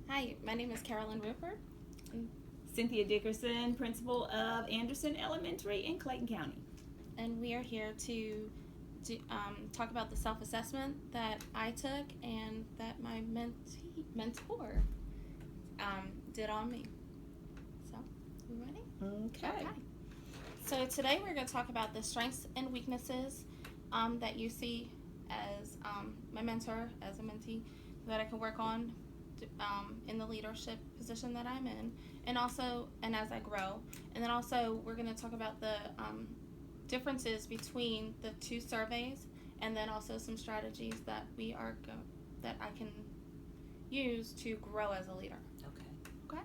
Hi, my name is Carolyn Rupert. Cynthia Dickerson, principal of Anderson Elementary in Clayton County. And we are here to talk about the self-assessment that I took and that my mentor did on me. So, you ready? Okay. So today we're going to talk about the strengths and weaknesses that you see as my mentor, as a mentee, that I can work on in the leadership position that I'm in, and as I grow. And then also we're going to talk about the differences between the two surveys, and then also some strategies that that I can use to grow as a leader. Okay.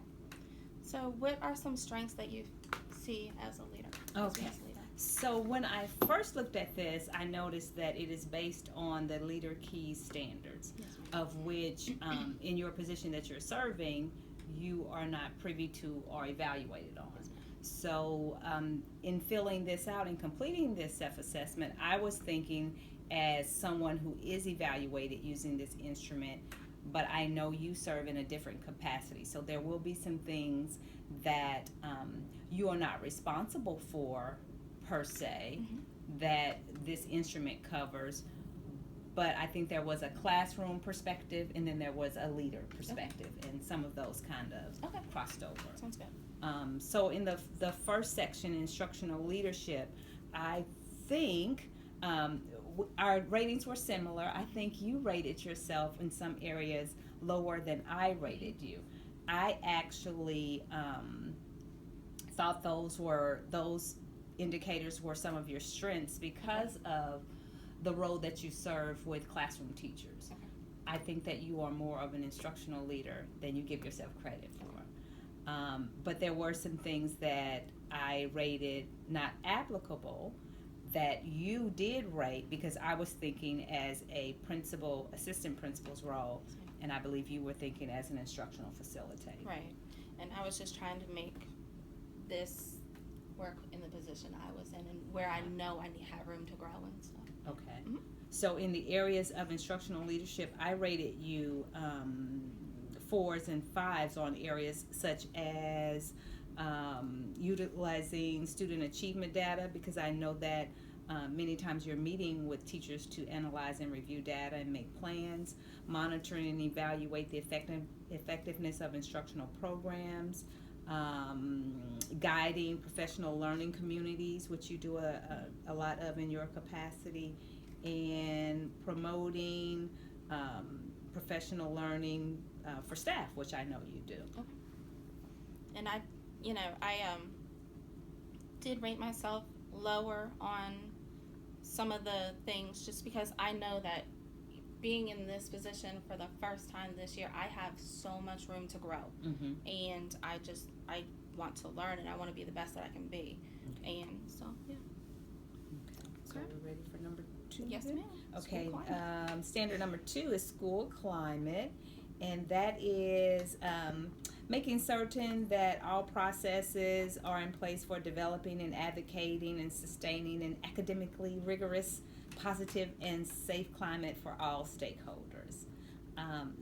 So what are some strengths that you see as a leader? Okay. So when I first looked at this, I noticed that it is based on the Leader Keys standards, Yes, of which in your position that you're serving, you are not privy to or evaluated on. Yes, so in filling this out and completing this self-assessment, I was thinking as someone who is evaluated using this instrument, but I know you serve in a different capacity. So there will be some things that you are not responsible for per se, that this instrument covers, but I think there was a classroom perspective and then there was a leader perspective, and some of those kind of crossed over. Sounds good. So in the first section, instructional leadership, I think our ratings were similar. I think you rated yourself in some areas lower than I rated you. I actually thought those indicators were some of your strengths because of the role that you serve with classroom teachers. I think that you are more of an instructional leader than you give yourself credit for. But there were some things that I rated not applicable that you did rate, because I was thinking as a principal, assistant principal's role, and I believe you were thinking as an instructional facilitator. Right. And I was just trying to make this work in the position I was in, and where I know I have room to grow and stuff. Okay. So in the areas of instructional leadership, I rated you 4s and 5s on areas such as utilizing student achievement data, because I know that many times you're meeting with teachers to analyze and review data and make plans, monitoring and evaluate the effectiveness of instructional programs, guiding professional learning communities, which you do a lot of in your capacity, and promoting professional learning for staff, which I know you do. Okay. And I did rate myself lower on some of the things, just because I know that being in this position for the first time this year, I have so much room to grow. And I want to learn, and I want to be the best that I can be. And so, yeah. So we're ready for number 2? Yes, ma'am. Okay. Standard number 2 is school climate, and that is making certain that all processes are in place for developing and advocating and sustaining an academically rigorous, positive, and safe climate for all stakeholders.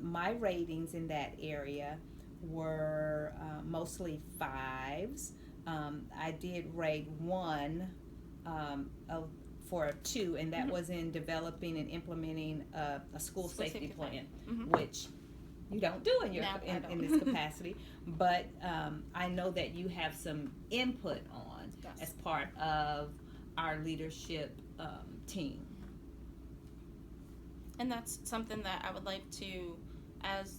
My ratings in that area were mostly 5s. I did rate 1 for a 2, and that was in developing and implementing a school safety plan, which you don't do in in this capacity. But I know that you have some input on as part of our leadership team. And that's something that I would like to, as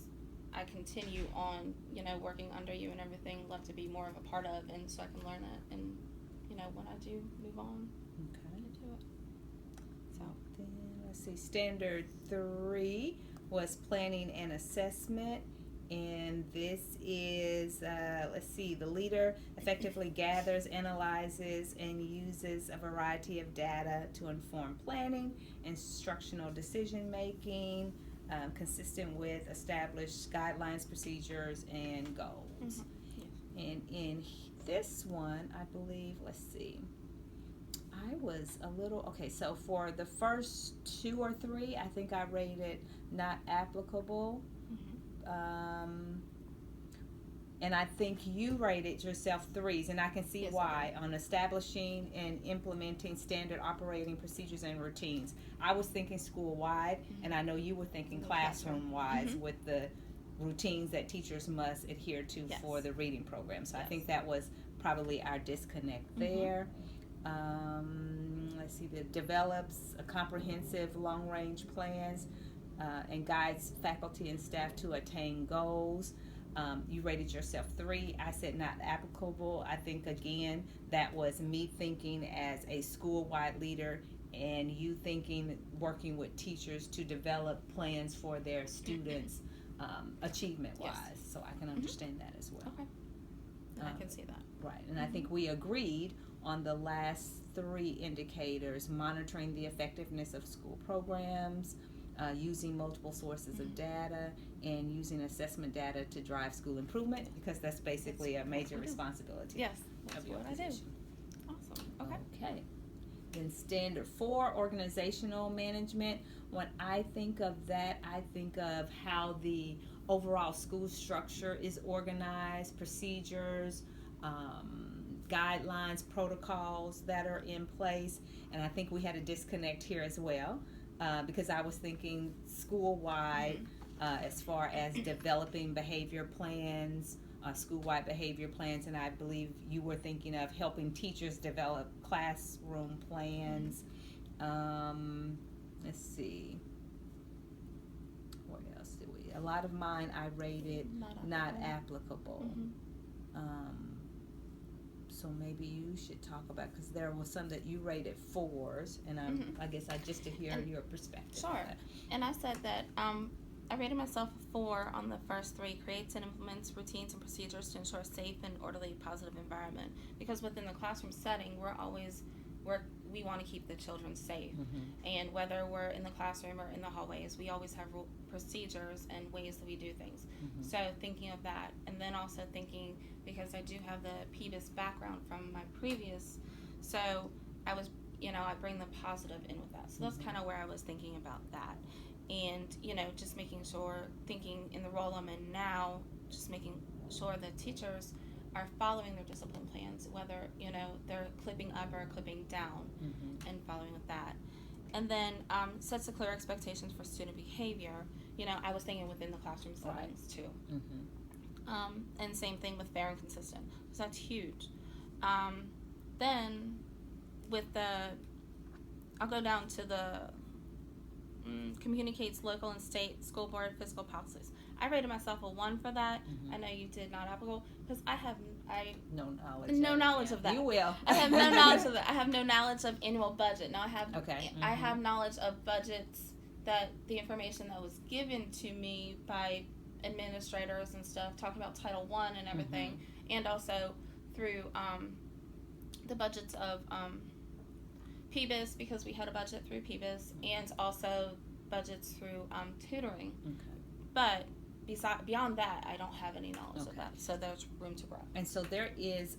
I continue on, working under you and everything, love to be more of a part of, and so I can learn it, and when I do move on. Okay. To it. So then let's see. Standard 3 was planning and assessment, and this is the leader effectively gathers, analyzes, and uses a variety of data to inform planning, instructional decision making, consistent with established guidelines, procedures, and goals. And in this one, I believe, I was a little, so for the first 2 or 3, I think I rated not applicable. And I think you rated yourself 3s, and I can see Yes, why, on establishing and implementing standard operating procedures and routines. I was thinking school-wide, and I know you were thinking classroom-wise with the routines that teachers must adhere to for the reading program. So I think that was probably our disconnect there. Let's see, that develops a comprehensive long-range plans and guides faculty and staff to attain goals. You rated yourself 3. I said not applicable. I think, again, that was me thinking as a school-wide leader and you thinking working with teachers to develop plans for their students achievement-wise. So I can understand that as well. Okay. I can see that. Right, and I think we agreed on the last 3 indicators: monitoring the effectiveness of school programs, using multiple sources of data, and using assessment data to drive school improvement, because that's basically a major responsibility. Yes, that's of your what I do. position. Awesome. Okay. Okay. Then standard 4, organizational management. When I think of that, I think of how the overall school structure is organized, procedures, guidelines, protocols that are in place. And I think we had a disconnect here as well, because I was thinking school-wide, as far as developing behavior plans, school-wide behavior plans, and I believe you were thinking of helping teachers develop classroom plans. Let's see. What else did we? A lot of mine I rated not applicable. So maybe you should talk about, because there was some that you rated 4s, and I guess just to hear your perspective. Sure. And I said that I rated myself a 4 on the first 3: creates and implements routines and procedures to ensure a safe and orderly, positive environment. Because within the classroom setting, we want to keep the children safe, and whether we're in the classroom or in the hallways, we always have procedures and ways that we do things. So thinking of that, and then also thinking, because I do have the PBIS background from my previous, so I was, I bring the positive in with that. So that's kind of where I was thinking about that. And, just making sure, thinking in the role I'm in now, just making sure that teachers are following their discipline plans, whether, they're clipping up or clipping down, and following with that. And then sets the clear expectations for student behavior. I was thinking within the classroom settings too. And same thing with fair and consistent, because that's huge. Then with I'll go down to the communicates local and state school board fiscal policies. I rated myself a 1 for that. I know you did not applicable, because I have no knowledge of that. You will. I have no knowledge of that. I have no knowledge of annual budget. Now I have I have knowledge of budgets, that the information that was given to me by administrators and stuff, talking about Title I and everything, and also through the budgets of PBIS, because we had a budget through PBIS, and also budgets through tutoring. But beyond that, I don't have any knowledge of that, so there's room to grow. And so there is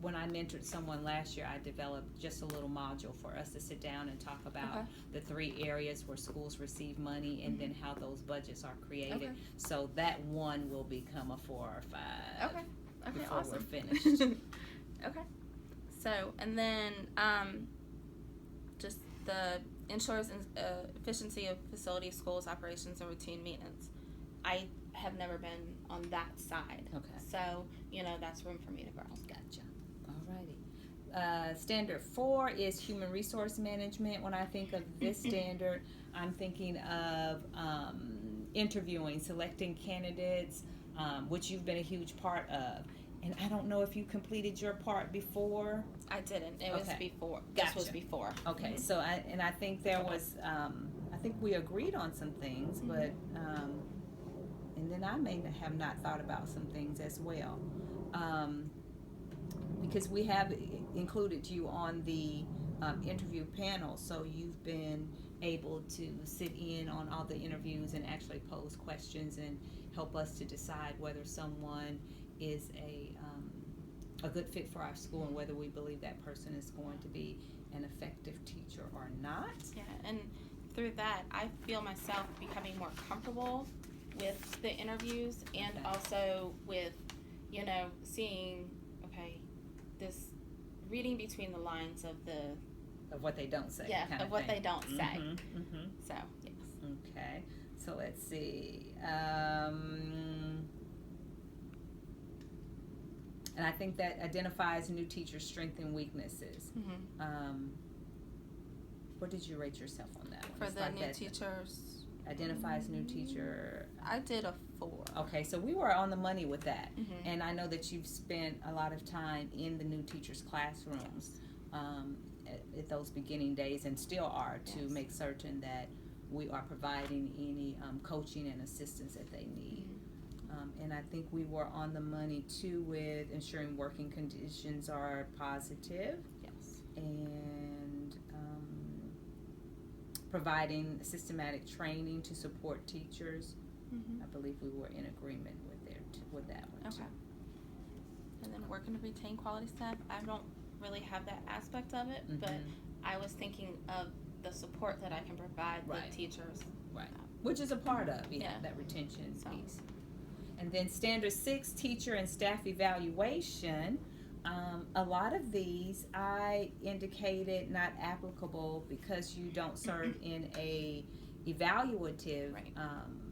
when I mentored someone last year, I developed just a little module for us to sit down and talk about the 3 areas where schools receive money, and then how those budgets are created. So that 1 will become a 4 or 5 before awesome. we're finished. So, and then just the ensures efficiency of facilities, schools, operations, and routine maintenance. I have never been on that side. So, that's room for me to grow. Gotcha. Alrighty. Standard 4 is human resource management. When I think of this standard, I'm thinking of interviewing, selecting candidates, which you've been a huge part of. And I don't know if you completed your part before. I didn't. It was before. Gotcha. This was before. Okay, so I think there was, I think we agreed on some things, but, and then I may have not thought about some things as well. Because we have included you on the interview panel, so you've been able to sit in on all the interviews and actually pose questions and help us to decide whether someone is a good fit for our school, and whether we believe that person is going to be an effective teacher or not. Yeah, and through that, I feel myself becoming more comfortable with the interviews, and Okay. also with, seeing, okay, this reading between the lines of what they don't say. yeah, kind of what thing. they don't say. Mm-hmm. So, yes. Okay. So let's see. And I think that identifies new teachers' strengths and weaknesses. What did you rate yourself on that one? For It's the like new that teachers, identifies new teacher. I did a 4. Okay, so we were on the money with that. Mhm. And I know that you've spent a lot of time in the new teachers' classrooms at those beginning days, and still are, to Yes. make certain that we are providing any coaching and assistance that they need. And I think we were on the money too with ensuring working conditions are positive, Yes. and providing systematic training to support teachers. Mhm. I believe we were in agreement with that one too. Okay. And then working to retain quality staff. I don't really have that aspect of it, but I was thinking of the support that I can provide Right. the teachers. Right. Which is a part of Yeah. that retention So. piece. And then standard 6, teacher and staff evaluation. A lot of these I indicated not applicable because you don't serve in a evaluative Right.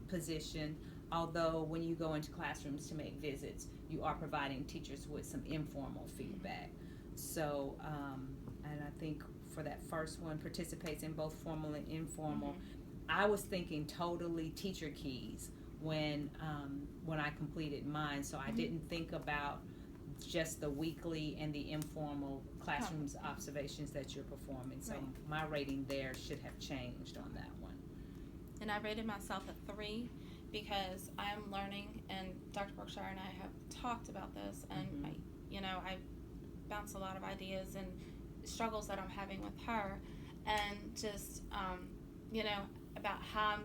position, although when you go into classrooms to make visits, you are providing teachers with some informal feedback. So, and I think for that first one, participates in both formal and informal. I was thinking totally teacher keys when I completed mine, so I didn't think about just the weekly and the informal classrooms observations that you're performing. So Right. my rating there should have changed on that one. And I rated myself a 3 because I am learning, and Dr. Brookshire and I have talked about this, and I bounce a lot of ideas and struggles that I'm having with her, and just about how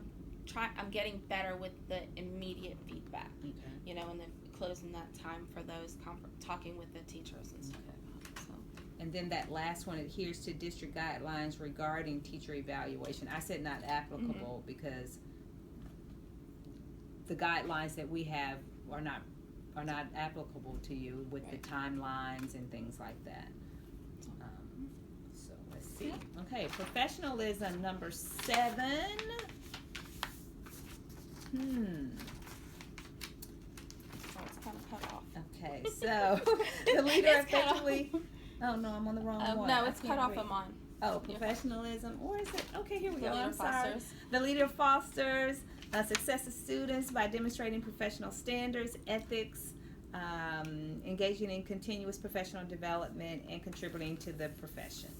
I'm getting better with the immediate feedback. Okay. And then closing that time for those talking with the teachers and stuff. So. And then that last one adheres to district guidelines regarding teacher evaluation. I said not applicable because the guidelines that we have are not applicable to you with the timelines and things like that. So let's see. Okay, professionalism number 7. Oh, it's kind of cut off. Okay, so the leader It's cut off. effectively. Oh no, I'm on the wrong one. No, I it's cut can't off read. on mine. Oh, professionalism. Or is it? Okay, here we The go. leader I'm sorry. fosters. The leader fosters success of students by demonstrating professional standards, ethics, engaging in continuous professional development, and contributing to the profession.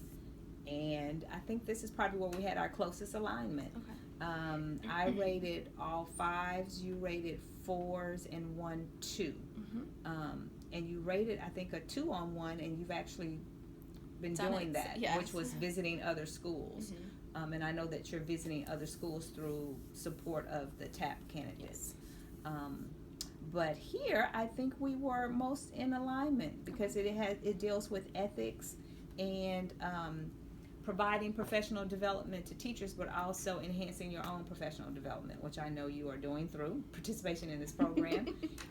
And I think this is probably where we had our closest alignment. Okay. I rated all 5s. You rated 4s and 1 2. And you rated, I think, a 2 on 1, and you've actually been doing that, yes. which was visiting other schools. And I know that you're visiting other schools through support of the TAP candidates. Yes. But here, I think we were most in alignment because it deals with ethics and providing professional development to teachers, but also enhancing your own professional development, which I know you are doing through participation in this program.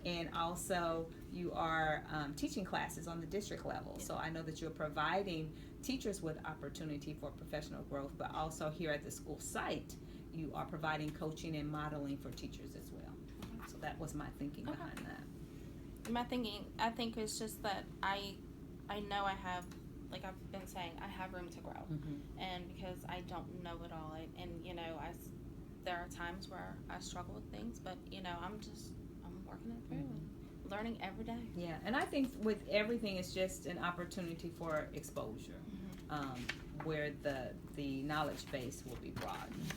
And also you are teaching classes on the district level. So I know that you're providing teachers with opportunity for professional growth, but also here at the school site, you are providing coaching and modeling for teachers as well. So that was my thinking behind that. My thinking, I think, is just that I know I have, like I've been saying, I have room to grow, and because I don't know it all, there are times where I struggle with things, but I'm working it through and learning every day. Yeah, and I think with everything, it's just an opportunity for exposure, where the knowledge base will be broadened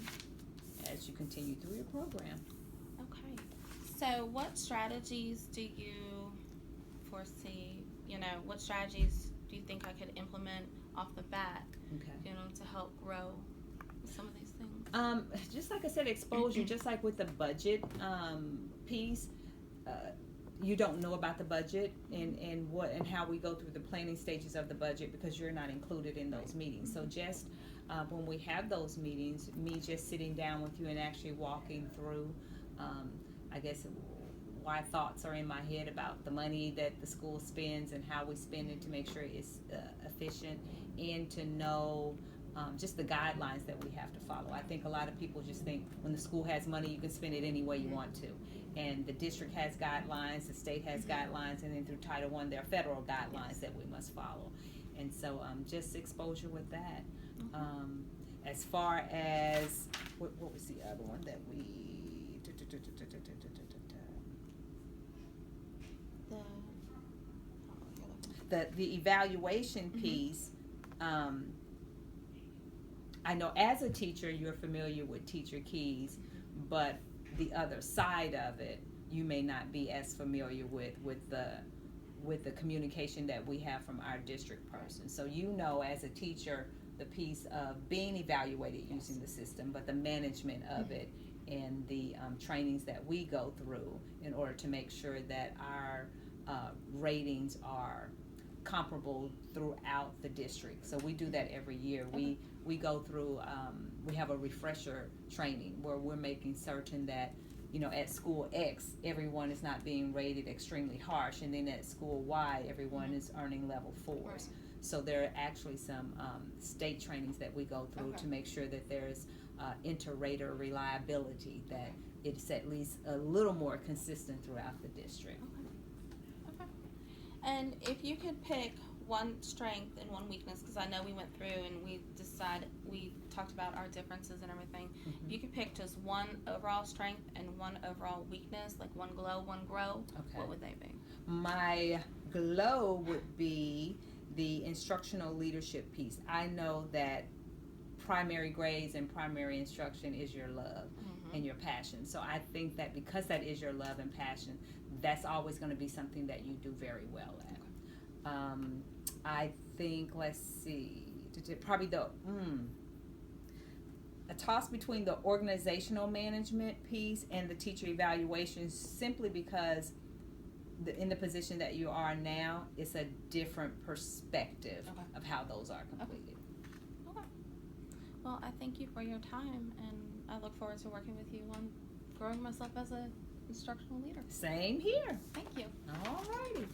as you continue through your program. Okay, so what strategies do you foresee? What strategies do you think I could implement off the bat? Okay. To help grow some of these things. Just like I said, exposure. Just like with the budget piece, you don't know about the budget and what and how we go through the planning stages of the budget because you're not included in those meetings. So just when we have those meetings, me just sitting down with you and actually walking through. I guess, why thoughts are in my head about the money that the school spends and how we spend it to make sure it's efficient, and to know just the guidelines that we have to follow. I think a lot of people just think when the school has money, you can spend it any way you want to. And the district has guidelines, the state has guidelines, and then through Title I, there are federal guidelines that we must follow. And so just exposure with that. As far as, what was the other one that we, the evaluation piece. I know as a teacher you're familiar with teacher keys, but the other side of it you may not be as familiar with the communication that we have from our district person. So as a teacher the piece of being evaluated using the system, but the management of it and the trainings that we go through in order to make sure that our ratings are comparable throughout the district. So we do that every year. We go through, we have a refresher training where we're making certain that, at school X, everyone is not being rated extremely harsh, and then at school Y, everyone is earning level 4s. Right. So there are actually some state trainings that we go through to make sure that there's inter-rater reliability, that it's at least a little more consistent throughout the district. Okay. And if you could pick one strength and one weakness, because I know we went through and we talked about our differences and everything. If you could pick just one overall strength and one overall weakness, like one glow, one grow, what would they be? My glow would be the instructional leadership piece. I know that primary grades and primary instruction is your love and your passion. So I think that because that is your love and passion, that's always going to be something that you do very well at. I think, let's see, probably a toss between the organizational management piece and the teacher evaluation, simply because in the position that you are now, it's a different perspective of how those are completed. Okay. Well, I thank you for your time, and I look forward to working with you on growing myself as an instructional leader. Same here. Thank you. All righty.